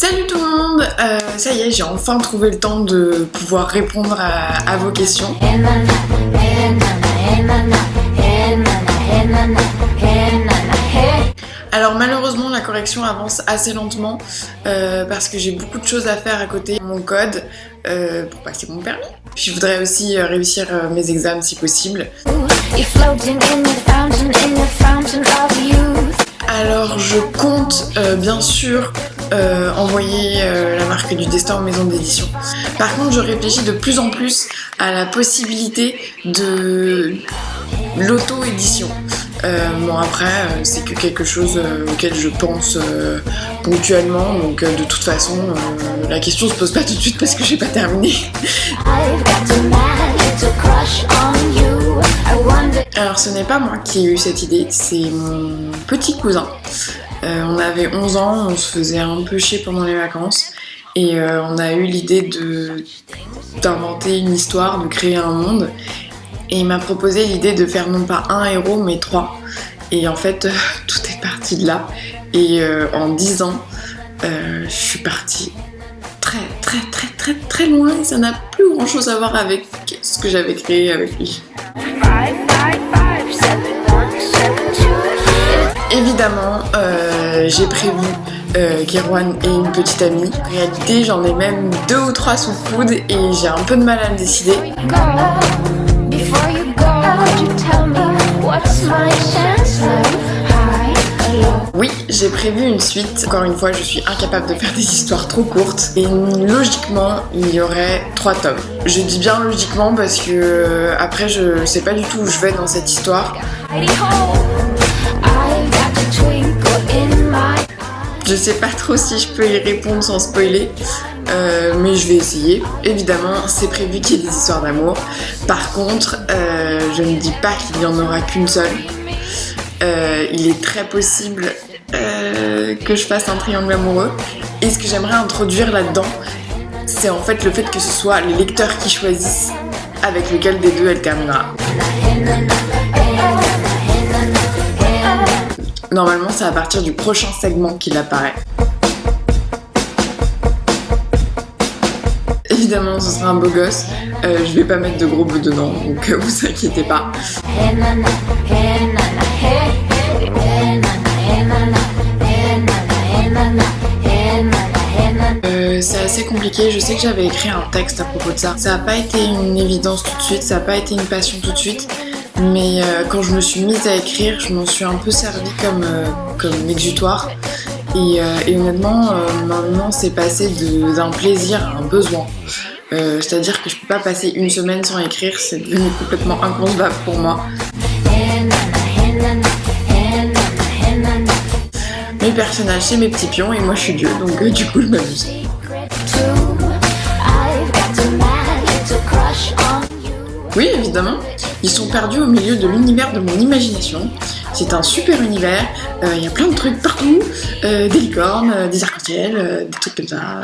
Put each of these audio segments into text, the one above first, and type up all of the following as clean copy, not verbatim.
Salut tout le monde, ça y est, j'ai enfin trouvé le temps de pouvoir répondre à vos questions. Alors malheureusement la correction avance assez lentement parce que j'ai beaucoup de choses à faire à côté de mon code pour passer mon permis. Puis je voudrais aussi réussir mes examens si possible. Alors je compte bien sûr envoyer la marque du destin aux maisons d'édition. Par contre je réfléchis de plus en plus à la possibilité de l'auto-édition. Bon après c'est que quelque chose auquel je pense ponctuellement, donc de toute façon la question se pose pas tout de suite parce que j'ai pas terminé. Alors ce n'est pas moi qui ai eu cette idée, c'est mon petit cousin. On avait 11 ans, on se faisait un peu chier pendant les vacances et on a eu l'idée d'inventer une histoire, de créer un monde. Et il m'a proposé l'idée de faire non pas un héros mais 3. Et en fait, tout est parti de là. Et en 10 ans, je suis partie très loin. Et ça n'a plus grand chose à voir avec ce que j'avais créé avec lui. Évidemment, j'ai prévu qu'Erwan ait une petite amie. En réalité, j'en ai même 2 ou 3 sous le coude et j'ai un peu de mal à me décider. Oui, j'ai prévu une suite. Encore une fois, je suis incapable de faire des histoires trop courtes. Et logiquement, il y aurait 3 tomes. Je dis bien logiquement parce que après, je sais pas du tout où je vais dans cette histoire. Je sais pas trop si je peux y répondre sans spoiler. Mais je vais essayer. Évidemment, c'est prévu qu'il y ait des histoires d'amour. Par contre, je ne dis pas qu'il n'y en aura qu'une seule. Il est très possible que je fasse un triangle amoureux. Et ce que j'aimerais introduire là-dedans, c'est en fait le fait que ce soit les lecteurs qui choisissent avec lequel des deux elle terminera. Normalement, c'est à partir du prochain segment qu'il apparaît. Évidemment, ce sera un beau gosse. Je vais pas mettre de gros bœufs dedans, donc vous inquiétez pas. C'est assez compliqué. Je sais que j'avais écrit un texte à propos de ça. Ça n'a pas été une évidence tout de suite, ça n'a pas été une passion tout de suite. Mais quand je me suis mise à écrire, je m'en suis un peu servie comme exutoire. Et honnêtement, maintenant c'est passé d'un plaisir à un besoin. C'est-à-dire que je peux pas passer une semaine sans écrire, c'est devenu complètement inconcevable pour moi. Mes personnages, c'est mes petits pions et moi je suis Dieu, donc du coup je m'amuse. Oui, évidemment, ils sont perdus au milieu de l'univers de mon imagination. C'est un super univers, il y a plein de trucs partout, des licornes, des arcs-en-ciel, des trucs comme ça.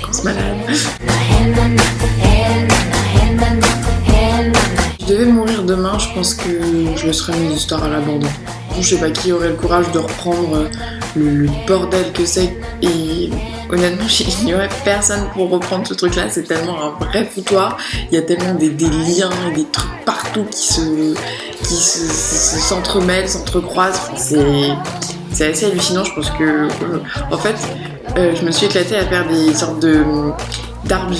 On se malade. Si je devais mourir demain, je pense que je laisserais mes histoires à l'abandon. Je sais pas qui aurait le courage de reprendre le bordel que c'est, et honnêtement il n'y aurait personne pour reprendre ce truc là, c'est tellement un vrai foutoir, il y a tellement des liens et des trucs partout qui s'entremêlent, s'entrecroisent, c'est assez hallucinant. Je pense que en fait je me suis éclatée à faire des sortes d'arbres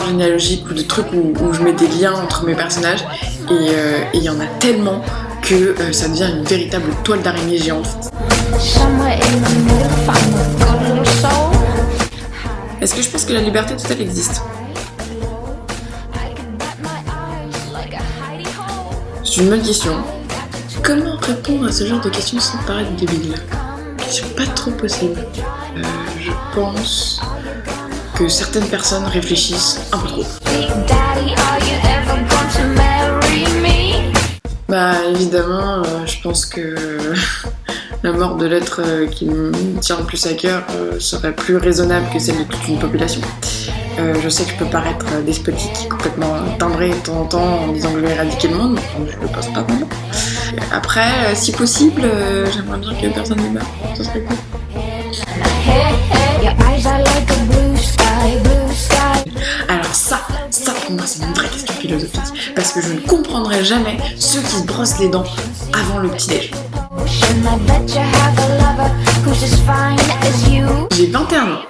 généalogiques ou de trucs où je mets des liens entre mes personnages, et il y en a tellement que ça devient une véritable toile d'araignée géante. Est-ce que je pense que la liberté totale existe ? C'est une bonne question. Comment répondre à ce genre de questions sans paraître débile ? Question pas trop possible. Je pense que certaines personnes réfléchissent un peu trop. Bah évidemment, je pense que la mort de l'être qui me tient le plus à cœur serait plus raisonnable que celle de toute une population. Je sais que je peux paraître despotique, complètement timbré de temps en temps en disant que je vais éradiquer le monde, mais je le pense pas vraiment. Après, si possible, j'aimerais bien que personne ne meure, ça serait cool. Alors ça pour moi c'est une vraie question philosophique, parce que je ne comprendrai jamais ceux qui se brossent les dents avant le petit-déj. J'ai 21 ans.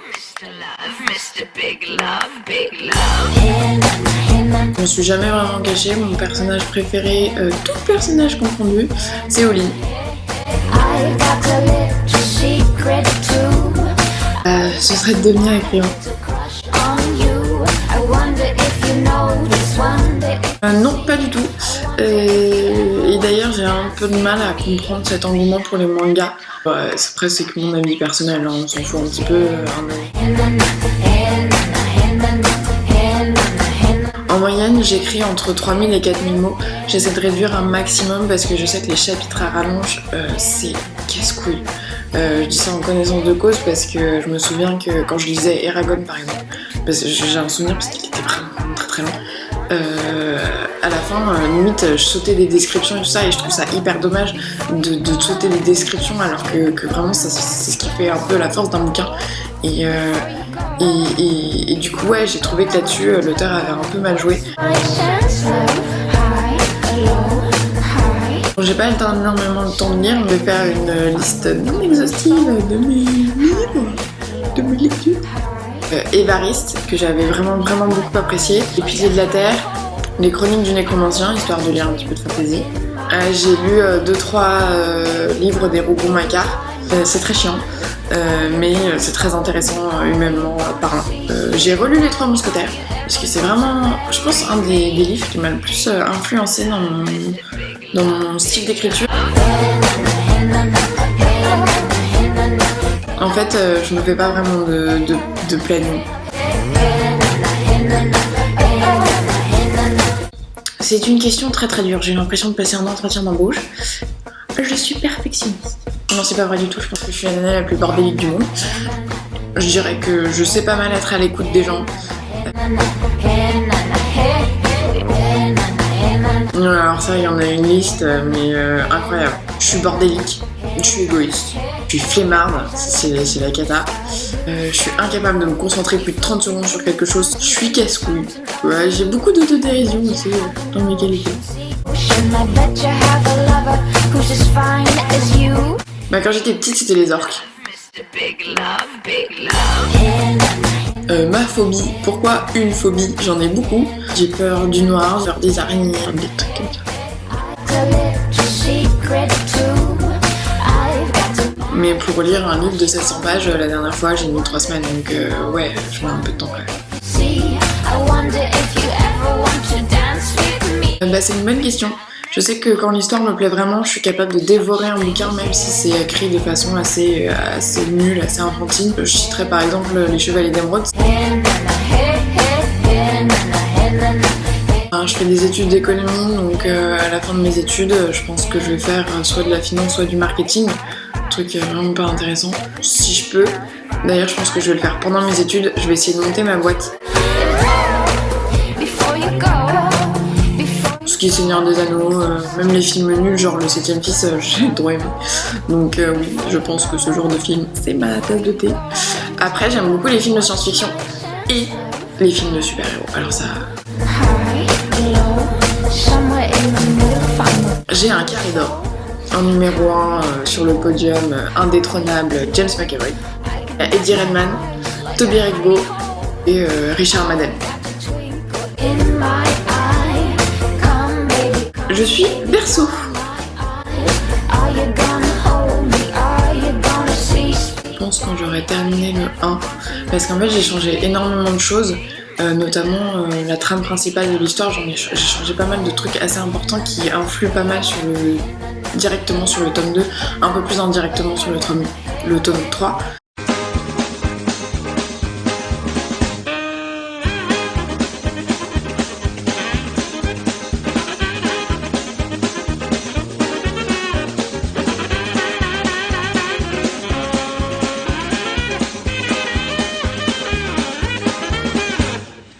Je me suis jamais vraiment cachée, mon personnage préféré, tout personnage confondu, c'est Ollie. Ce serait de devenir écrivain. Non, pas du tout. Et d'ailleurs, j'ai un peu de mal à comprendre cet engouement pour les mangas. C'est presque mon avis personnel, hein, on s'en fout un petit peu. En moyenne, j'écris entre 3000 et 4000 mots. J'essaie de réduire un maximum parce que je sais que les chapitres à rallonge, c'est casse-couille. Je dis ça en connaissance de cause parce que je me souviens que quand je lisais Eragon par exemple, parce que j'ai un souvenir parce qu'il était vraiment très très long, à la fin, limite, je sautais des descriptions et tout ça, et je trouve ça hyper dommage de sauter des descriptions alors que vraiment c'est ce qui fait un peu la force d'un bouquin. Et du coup, ouais, j'ai trouvé que là-dessus, l'auteur avait un peu mal joué. J'ai pas énormément le temps de lire, je vais faire une liste non exhaustive de mes livres, de mes lectures. Évariste, que j'avais vraiment beaucoup apprécié. Les Piliers de la Terre, les Chroniques du Nécromancien, histoire de lire un petit peu de fantasy. J'ai lu 2-3 livres des Rougon-Macquart. C'est très chiant, mais c'est très intéressant humainement parlant. J'ai relu Les Trois Mousquetaires, parce que c'est vraiment, je pense, un des livres qui m'a le plus influencé dans mon style d'écriture. En fait, je me fais pas vraiment de planning. C'est une question très très dure, j'ai l'impression de passer un entretien d'embauche. Je suis perfectionniste. Non, c'est pas vrai du tout, je pense que je suis la nana la plus bordélique du monde. Je dirais que je sais pas mal être à l'écoute des gens. Alors ça, il y en a une liste, mais incroyable. Je suis bordélique, je suis égoïste, je suis flemmarde, c'est la cata. Je suis incapable de me concentrer plus de 30 secondes sur quelque chose. Je suis casse-couille. Ouais, j'ai beaucoup d'autodérision aussi dans mes qualités. Quand j'étais petite, c'était les orques. Ma phobie. Pourquoi une phobie? J'en ai beaucoup. J'ai peur du noir, peur des araignées, des trucs comme ça. Mais pour lire un livre de 700 pages, la dernière fois, j'ai mis 3 semaines, donc ouais, je mets un peu de temps quand même. C'est une bonne question. Je sais que quand l'histoire me plaît vraiment, je suis capable de dévorer un bouquin, même si c'est écrit de façon assez nulle, assez enfantine. Je citerai par exemple Les Chevaliers d'Émeraude. Je fais des études d'économie, donc à la fin de mes études, je pense que je vais faire soit de la finance, soit du marketing. Un truc vraiment pas intéressant, si je peux. D'ailleurs, je pense que je vais le faire pendant mes études. Je vais essayer de monter ma boîte. Ce qui est Seigneur des Anneaux, même les films nuls, genre Le 7ème Fils, j'ai trop aimé. Donc oui, je pense que ce genre de film, c'est ma tasse de thé. Après, j'aime beaucoup les films de science-fiction et les films de super-héros. Alors ça... J'ai un carré d'or. En numéro 1 sur le podium, indétrônable, James McAvoy, Eddie Redmayne, Toby Regbo et Richard Madden. Je suis Verseau. Je pense quand j'aurai terminé le 1, parce qu'en fait j'ai changé énormément de choses, notamment la trame principale de l'histoire. J'ai changé pas mal de trucs assez importants qui influent pas mal directement sur le tome 2, un peu plus indirectement sur le tome 3.